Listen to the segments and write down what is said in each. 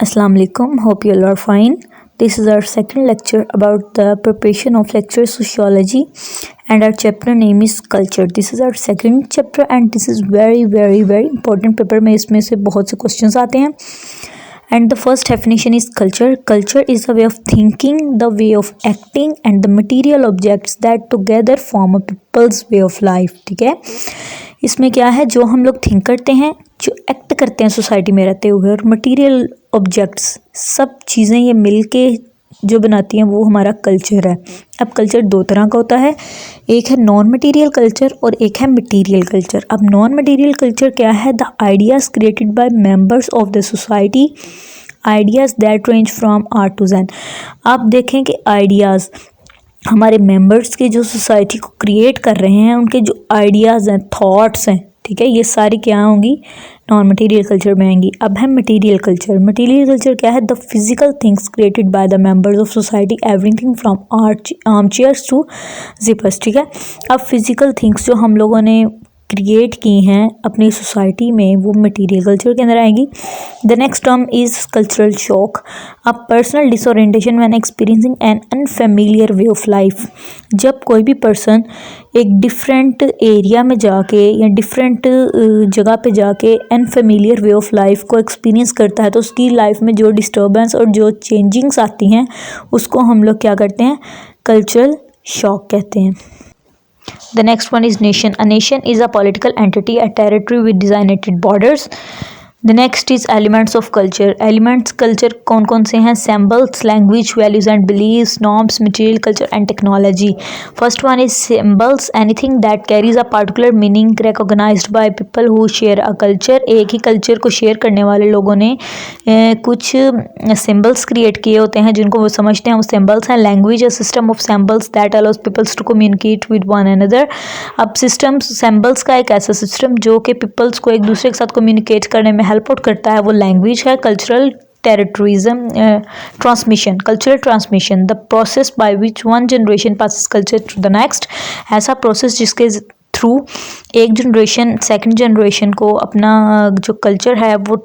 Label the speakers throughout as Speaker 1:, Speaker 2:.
Speaker 1: Assalamu alaikum, hope you all are fine. This is our second lecture about the preparation of lecture sociology and our chapter name is culture. This is our second chapter and this is very important paper में इसमें से बहुत से questions आते हैं. And the first definition is culture. Culture is a way of thinking, the way of acting and the material objects that together form a people's way of life. ठीक है, इसमें क्या है, जो हम लोग थिंक करते हैं, जो एक्ट करते हैं सोसाइटी में रहते हुए, और मटेरियल ऑब्जेक्ट्स, सब चीज़ें ये मिलके जो बनाती हैं वो हमारा कल्चर है. अब कल्चर दो तरह का होता है, एक है नॉन मटेरियल कल्चर और एक है मटेरियल कल्चर. अब नॉन मटेरियल कल्चर क्या है? The ideas created by members of the society, ideas that range from A to Z. आप देखें कि आइडियाज़ हमारे मेंबर्स के जो सोसाइटी को क्रिएट कर रहे हैं, उनके जो आइडियाज़ हैं, थॉट्स हैं, ठीक है, ये सारी क्या होंगी? नॉन मटेरियल कल्चर में आएंगी. अब है मटेरियल कल्चर. मटेरियल कल्चर क्या है? The physical things created by the members of society, everything from arm chairs to zippers. ठीक है, अब फिजिकल थिंग्स जो हम लोगों ने क्रिएट की हैं अपनी सोसाइटी में, वो मटेरियल कल्चर के अंदर आएगी. The next term is cultural shock. अब personal disorientation when experiencing an unfamiliar way of life. जब कोई भी पर्सन एक डिफरेंट एरिया में जाके या डिफरेंट जगह पे जाके अनफेमिलियर वे ऑफ लाइफ को एक्सपीरियंस करता है, तो उसकी लाइफ में जो डिस्टर्बेंस और जो चेंजिंग्स आती हैं उसको हम लोग क्या करते हैं? कल्चरल शॉक कहते हैं. The next one is nation. A nation is a political entity, a territory with designated borders. The next is elements of culture. Elements culture कौन कौन से हैं? Symbols, language, values and beliefs, norms, material culture and technology. First one is symbols. Anything that carries a particular meaning recognized by people who share a culture. एक ही culture को share करने वाले लोगों ने कुछ symbols create किए होते हैं जिनको वो समझते हैं वो symbols हैं. Language, a system of symbols that allows people to communicate with one another. अब systems symbols का एक ऐसा system जो कि peoples को एक दूसरे के साथ communicate करने में हेल्प आउट करता है, वो लैंग्वेज है. Cultural territorialism transmission, cultural transmission, the process by which one generation passes culture to the next. ऐसा प्रोसेस जिसके थ्रू एक जनरेशन सेकंड जनरेशन को अपना जो कल्चर है वो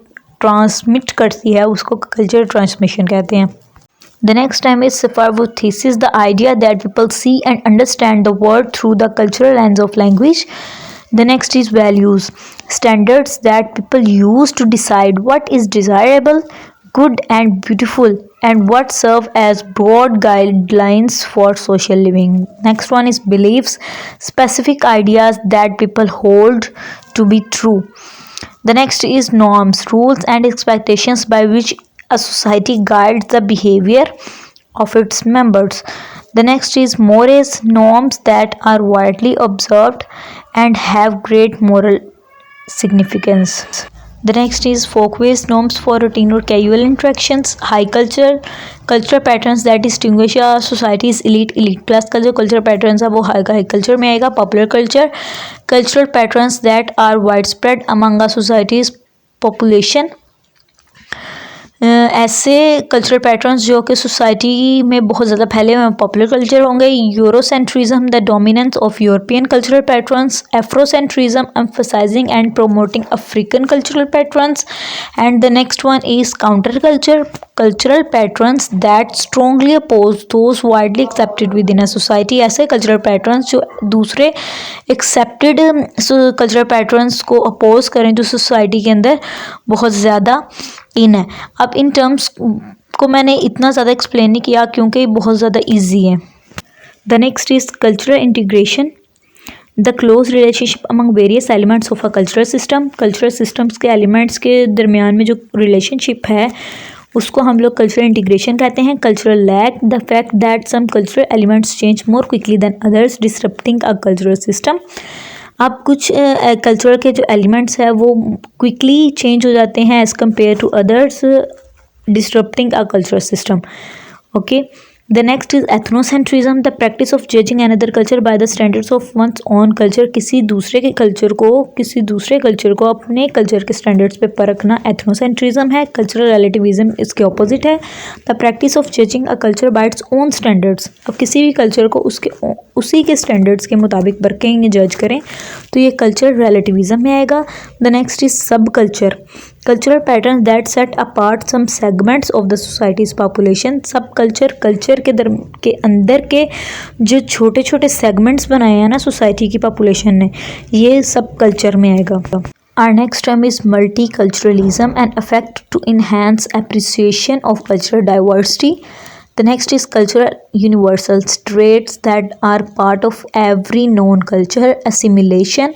Speaker 1: ट्रांसमिट करती है, उसको कल्चरल ट्रांसमिशन कहते हैं. The next time is Safarvothesis, the idea that people see and understand the world through the cultural lens of language. The next is values, standards that people use to decide what is desirable, good and beautiful, and what serve as broad guidelines for social living. Next one is beliefs, specific ideas that people hold to be true. The next is norms, rules and expectations by which a society guides the behavior of its members. The next is mores, norms that are widely observed and have great moral significance. The next is folkways, norms for routine or casual interactions. High culture, cultural patterns that distinguish a society's elite plus का जो cultural patterns है वो high culture में आएगा. Popular culture, cultural patterns that are widespread among a society's population. ऐसे cultural patterns जो कि society में बहुत ज़्यादा फैले हुए पॉपुलर कल्चर होंगे. Eurocentrism, the dominance of European cultural patterns. Afrocentrism, emphasising and promoting African cultural patterns. And the next one is counter culture, cultural patterns that strongly oppose those widely accepted within a society. ऐसे cultural patterns जो दूसरे accepted cultural patterns को oppose करें जो society के अंदर बहुत ज़्यादा इन है. अब इन टर्म्स को मैंने इतना ज़्यादा एक्सप्लेन नहीं किया क्योंकि बहुत ज़्यादा इजी है. The next is cultural integration, the close relationship among various elements of a cultural system. Cultural systems के एलिमेंट्स के दरमियान में जो रिलेशनशिप है उसको हम लोग कल्चरल इंटीग्रेशन कहते हैं. Cultural lag, the fact that some cultural elements change more quickly than others, disrupting a cultural system. अब कुछ कल्चरल के जो एलिमेंट्स है वो क्विकली चेंज हो जाते हैं as compare to others, disturbing a cultural system. Okay, the next is ethnocentrism, the practice of judging another culture by the standards of one's own culture. किसी दूसरे कल्चर को अपने कल्चर के स्टैंडर्ड्स पे परखना एथनोसेंट्रिज्म है. कल्चरल रिलेटिविज्म इसके opposite है, the practice of judging a culture by its own standards. अब किसी भी कल्चर को उसी के स्टैंडर्ड्स के मुताबिक परखें, जज करें, तो ये कल्चर रिलेटिविज्म में आएगा. The next is sub culture, cultural pattern that set apart some segments of the society's population. Sub culture के अंदर के जो छोटे छोटे सेगमेंट्स बनाए हैं ना सोसाइटी की पॉपुलेशन ने, ये सब कल्चर में आएगा। Our next term is multiculturalism, an effect to enhance appreciation of cultural diversity. The next is cultural universals, traits that are part of every known culture. Assimilation,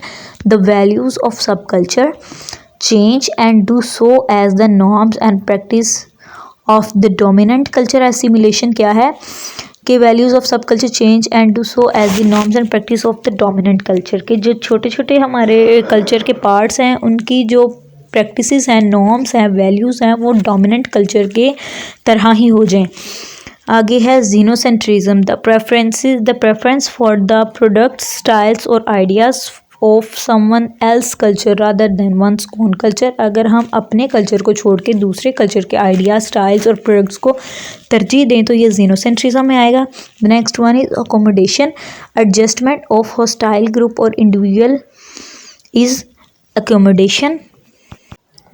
Speaker 1: the values of subculture change and do so as the norms and practice of the dominant culture. Assimilation क्या है कि values of sub culture change and do so as the norms and practice of the dominant culture, के जो छोटे छोटे हमारे culture के parts हैं उनकी जो प्रैक्टिसेस हैं, नॉर्म्स हैं, वैल्यूज़ हैं, वो डोमिनेंट कल्चर के तरह ही हो जाएं। आगे है xenocentrism, the preference for the products, styles और ideas of someone else culture rather than one's own culture. अगर हम अपने कल्चर को छोड़ के दूसरे कल्चर के आइडियाज, स्टाइल्स और प्रोडक्ट्स को तरजीह दें तो ये जीनोसेंट्रिज्म में आएगा। Next one is accommodation, adjustment of hostile group और individual is accommodation.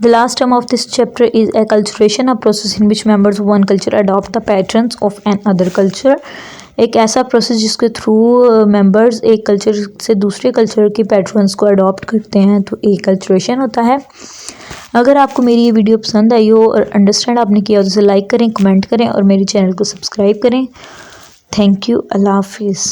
Speaker 1: The last term of this chapter is acculturation, a process in which members of one culture adopt the patterns of another culture. एक ऐसा process जिसके through members एक culture से दूसरे culture के patterns को adopt करते हैं, तो एक्लचुरेशन होता है। अगर आपको मेरी ये वीडियो पसंद आई हो और अंडरस्टैंड आपने किया हो तो इसे लाइक करें, कमेंट करें और मेरे चैनल को सब्सक्राइब करें। Thank you. अल्लाह हाफिज़।